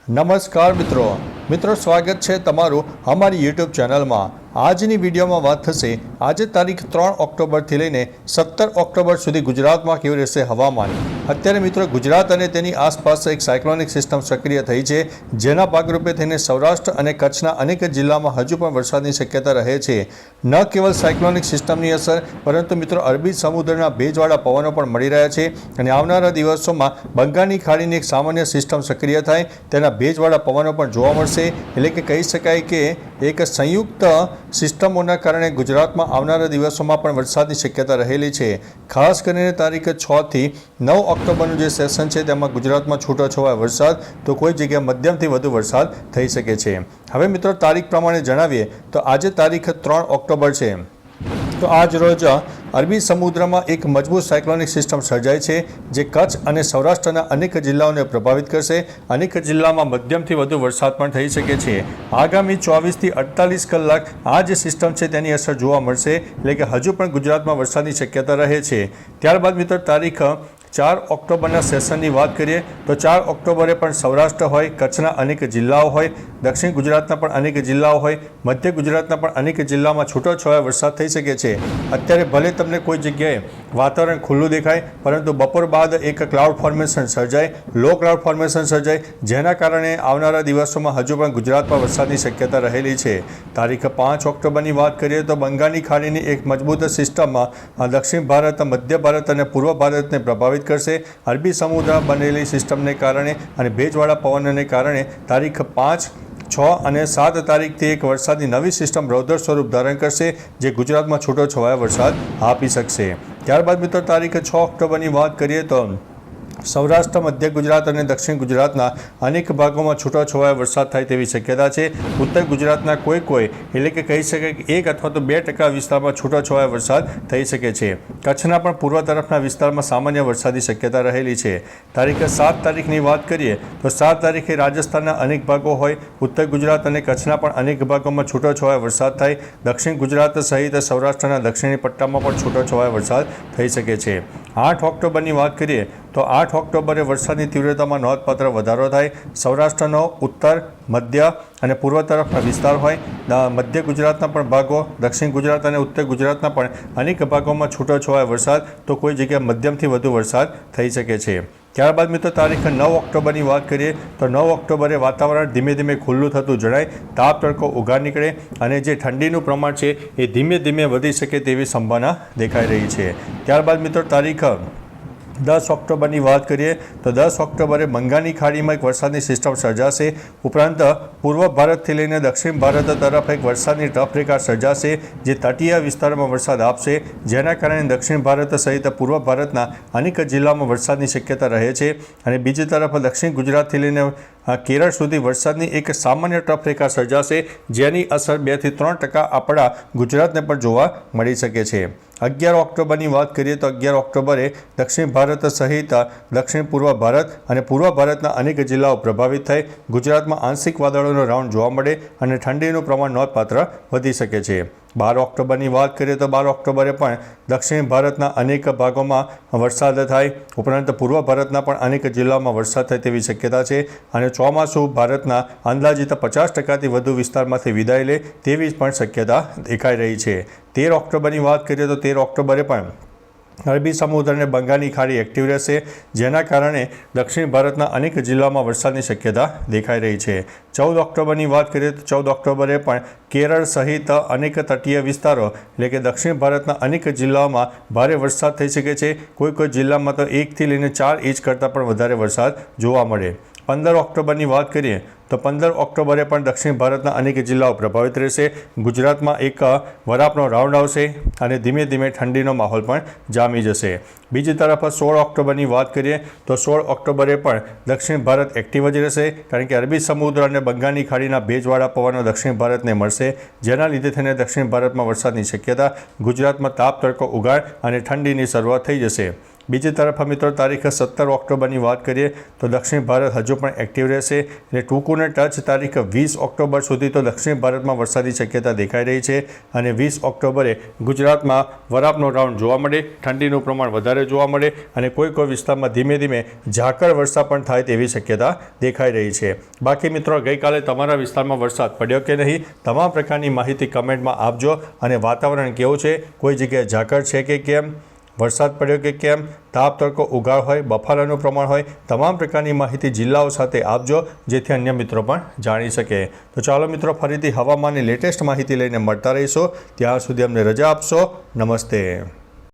નમસ્કાર મિત્રો સ્વાગત છે તમારું અમારી યુટ્યુબ ચેનલમાં। આજની વિડીયોમાં વાત થશે આજે તારીખ 3 ઓક્ટોબરથી લઈને 17 ઓક્ટોબર સુધી ગુજરાતમાં કેવું રહેશે હવામાન। અત્યારે મિત્રો ગુજરાત અને તેની આસપાસ એક સાયક્લોનિક સિસ્ટમ સક્રિય થઈ છે, જેના ભાગરૂપે થઈને સૌરાષ્ટ્ર અને કચ્છના અનેક જિલ્લામાં હજુ પણ વરસાદની શક્યતા રહે છે। ન કેવલ સાયક્લોનિક સિસ્ટમની અસર, પરંતુ મિત્રો અરબી સમુદ્રના ભેજવાળા પવનો પણ મળી રહ્યા છે અને આવનારા દિવસોમાં બંગાળની ખાડીની એક સામાન્ય સિસ્ટમ સક્રિય થાય તેના ભેજવાળા પવનો પણ જોવા મળશે। એટલે કે કહી શકાય કે એક સંયુક્ત સિસ્ટમોના કારણે ગુજરાતમાં આવનારા દિવસોમાં પણ વરસાદની શક્યતા રહેલી છે। ખાસ કરીને તારીખ 6 થી 9 ઓક્ટોબરનું જે સેશન છે તેમાં ગુજરાતમાં છૂટોછવાયો વરસાદ તો કોઈ જગ્યાએ મધ્યમથી વધુ વરસાદ થઈ શકે છે। હવે મિત્રો તારીખ પ્રમાણે જણાવીએ તો આજે તારીખ 3 ઓક્ટોબર છે, તો આજ રોજ અરબી સમુદ્રમાં એક મજબૂત સાયક્લોનિક સિસ્ટમ સર્જાય છે, જે કચ્છ અને સૌરાષ્ટ્રના અનેક જિલ્લાઓને પ્રભાવિત કરશે। અનેક જિલ્લામાં મધ્યમથી વધુ વરસાદ પણ થઈ શકે છે। આગામી 24 થી 48 કલાક આ જે સિસ્ટમ છે તેની અસર જોવા મળશે, એટલે કે હજુ પણ ગુજરાતમાં વરસાદની શક્યતા રહે છે। ત્યારબાદ મિત્રો તારીખ 4 ઓક્ટોબરના સેશનની વાત કરીએ તો 4 ઓક્ટોબરે પણ સૌરાષ્ટ્ર હોય, કચ્છના અનેક જિલ્લાઓ હોય, દક્ષિણ ગુજરાતના પણ અનેક જિલ્લાઓ હોય, મધ્ય ગુજરાતના પણ અનેક જિલ્લામાં છૂટોછવાયો વરસાદ થઈ શકે છે। અત્યારે ભલે તમને કોઈ જગ્યાએ વાતાવરણ ખુલ્લું દેખાય, પરંતુ બપોર બાદ એક ક્લાઉડ ફોર્મેશન સર્જાય, લો ક્લાઉડ ફોર્મેશન સર્જાય, જેના કારણે આવનારા દિવસોમાં હજુ પણ ગુજરાતમાં વરસાદની શક્યતા રહેલી છે। તારીખ 5 ઓક્ટોબરની વાત કરીએ તો બંગાળની ખાડીની એક મજબૂત સિસ્ટમમાં દક્ષિણ ભારત, મધ્ય ભારત અને પૂર્વ ભારતને પ્રભાવિત કરશે। અરબી સમુદ્રમાં બનેલી સિસ્ટમને કારણે અને ભેજવાળા પવનને કારણે તારીખ 5, 6 અને 7 તારીખથી એક વરસાદની નવી સિસ્ટમ રૌદ્ર સ્વરૂપ ધારણ કરશે, જે ગુજરાતમાં છૂટોછવાયો વરસાદ આપી શકશે। ત્યારબાદ મિત્રો તારીખ 6 ઓક્ટોબરની વાત કરીએ તો સૌરાષ્ટ્ર, મધ્ય ગુજરાત અને દક્ષિણ ગુજરાતના અનેક ભાગોમાં છૂટોછવાયો વરસાદ થાય તેવી શક્યતા છે। ઉત્તર ગુજરાતના કોઈ એટલે કે કહી શકાય કે 1 અથવા તો 2% વિસ્તારમાં છૂટોછવાયો વરસાદ થઈ શકે છે। કચ્છના પણ પૂર્વ તરફના વિસ્તારમાં સામાન્ય વરસાદની શક્યતા રહેલી છે। તારીખ 7 તારીખની વાત કરીએ તો 7 તારીખે રાજસ્થાનના અનેક ભાગો હોય, ઉત્તર ગુજરાત અને કચ્છના પણ અનેક ભાગોમાં છૂટોછવાયો વરસાદ થાય। દક્ષિણ ગુજરાત સહિત સૌરાષ્ટ્રના દક્ષિણી પટ્ટામાં પણ છૂટોછવાયો વરસાદ થઈ શકે છે। 8 ઓક્ટોબરની વાત કરીએ તો 8 ઓક્ટોબરે વરસાદની તીવ્રતામાં નોંધપાત્ર વધારો થાય। સૌરાષ્ટ્રનો ઉત્તર, મધ્ય અને પૂર્વ તરફના વિસ્તાર હોય, મધ્ય ગુજરાતના પણ ભાગો, દક્ષિણ ગુજરાત અને ઉત્તર ગુજરાતના પણ અનેક ભાગોમાં છૂટોછવાયો વરસાદ તો કોઈ જગ્યાએ મધ્યમથી વધુ વરસાદ થઈ શકે છે। ત્યારબાદ મિત્રો તારીખ 9 ઓક્ટોબરની વાત કરીએ તો 9 ઓક્ટોબરે વાતાવરણ ધીમે ધીમે ખુલ્લું થતું જણાય, તાપ તડકો ઉઘાડ નીકળે અને જે ઠંડીનું પ્રમાણ છે એ ધીમે ધીમે વધી શકે તેવી સંભાવના દેખાઈ રહી છે। ત્યારબાદ મિત્રો તારીખ 10 ઓક્ટોબરની વાત કરીએ તો 10 ઓક્ટોબરે બંગાળની ખાડીમાં એક વરસાદની સિસ્ટમ સર્જાશે। ઉપરાંત પૂર્વ ભારતથી લઈને દક્ષિણ ભારત તરફ એક વરસાદની ટફ રેખા સર્જાશે, જે તટીય વિસ્તારોમાં વરસાદ આપશે, જેના કારણે દક્ષિણ ભારત સહિત પૂર્વ ભારતના અનેક જિલ્લાઓમાં વરસાદની શક્યતા રહે છે। અને બીજી તરફ દક્ષિણ ગુજરાતથી લઈને કેરળ સુધી વરસાદની એક સામાન્ય ટફ રેખા સર્જાશે, જેની અસર 2 થી 3% આપણા ગુજરાતને પણ જોવા મળી શકે છે। 11 ઓક્ટોબરની વાત કરીએ તો 11 ઓક્ટોબરે દક્ષિણ ભારત સહિત દક્ષિણ પૂર્વ ભારત અને પૂર્વ ભારતના અનેક જિલ્લાઓ પ્રભાવિત થઈ ગુજરાતમાં આંશિક વાદળોનો રાઉન્ડ જોવા મળે અને ઠંડીનું પ્રમાણ નોંધપાત્ર વધી શકે છે। 12 ઓક્ટોબરની વાત કરીએ તો 12 ઓક્ટોબરે પણ દક્ષિણ ભારતના અનેક ભાગોમાં વરસાદ થાય, ઉપરાંત પૂર્વ ભારતના પણ અનેક જિલ્લાઓમાં વરસાદ થાય તેવી શક્યતા છે અને ચોમાસું ભારતના અંદાજિત 50%થી વધુ વિસ્તારમાંથી વિદાય લે તેવી પણ શક્યતા દેખાઈ રહી છે। 13 ઓક્ટોબરની વાત કરીએ તો 13 ઓક્ટોબરે પણ અરબી સમુદ્ર અને બંગાળની ખાડી એક્ટિવ રહેશે, જેના કારણે દક્ષિણ ભારતના અનેક જિલ્લાઓમાં વરસાદની શક્યતા દેખાઈ રહી છે। 14 ઓક્ટોબરની વાત કરીએ તો 14 ઓક્ટોબરે પણ કેરળ સહિત અનેક તટીય વિસ્તારો એટલે કે દક્ષિણ ભારતના અનેક જિલ્લાઓમાં ભારે વરસાદ થઈ શકે છે। કોઈ જિલ્લામાં તો 1 થી લઈને 4 ઇંચ કરતાં પણ વધારે વરસાદ જોવા મળે। 15 ઓક્ટોબરની વાત કરીએ તો 15 ઓક્ટોબરે પણ દક્ષિણ ભારતના અનેક જિલ્લાઓ પ્રભાવિત રહેશે। ગુજરાતમાં એક વરાપનો રાઉન્ડ આવશે અને ધીમે ધીમે ઠંડીનો માહોલ પણ જામી જશે। બીજી તરફ 16 ઓક્ટોબરની વાત કરીએ તો 16 ઓક્ટોબરે પણ દક્ષિણ ભારત એક્ટિવ જ રહેશે, કારણ કે અરબી સમુદ્ર અને બંગાળની ખાડીના ભેજવાળા પવનો દક્ષિણ ભારતને મળશે, જેના લીધે થઈને દક્ષિણ ભારતમાં વરસાદની શક્યતા, ગુજરાતમાં તાપ તડકો ઉઘાડ અને ઠંડીની શરૂઆત થઈ જશે। બીજી તરફ મિત્રો તારીખ 17 ઓક્ટોબરની વાત કરીએ તો દક્ષિણ ભારત હજુ પણ એક્ટિવ રહેશે એટલે ટૂંકુને ટચ તારીખ 20 ઓક્ટોબર સુધી તો દક્ષિણ ભારતમાં વરસાદની શક્યતા દેખાઈ રહી છે અને 20 ઓક્ટોબરે ગુજરાતમાં વરાપનો રાઉન્ડ જોવા મળે, ઠંડીનું પ્રમાણ વધારે જોવા મળે અને કોઈ વિસ્તારમાં ધીમે ધીમે ઝાકળ વર્ષા પણ થાય તેવી શક્યતા દેખાઈ રહી છે. બાકી મિત્રો ગઈકાલે તમારા વિસ્તારમાં વરસાદ પડ્યો કે નહીં, તમામ પ્રકારની માહિતી કમેન્ટમાં આપજો અને વાતાવરણ કેવું છે, કોઈ જગ્યાએ ઝાકળ છે કે કેમ, વરસાદ પડ્યો કે કેમ, તાપ તડકો ઉગાડ હોય, બફારાનું પ્રમાણ હોય, તમામ પ્રકારની માહિતી જિલ્લાઓ સાથે આપજો જેથી અન્ય મિત્રો પણ જાણી શકે. તો ચાલો મિત્રો ફરીથી હવામાનની લેટેસ્ટ માહિતી લઈને મળતા રહીશું. ત્યાં સુધી અમને રજા આપશો. નમસ્તે.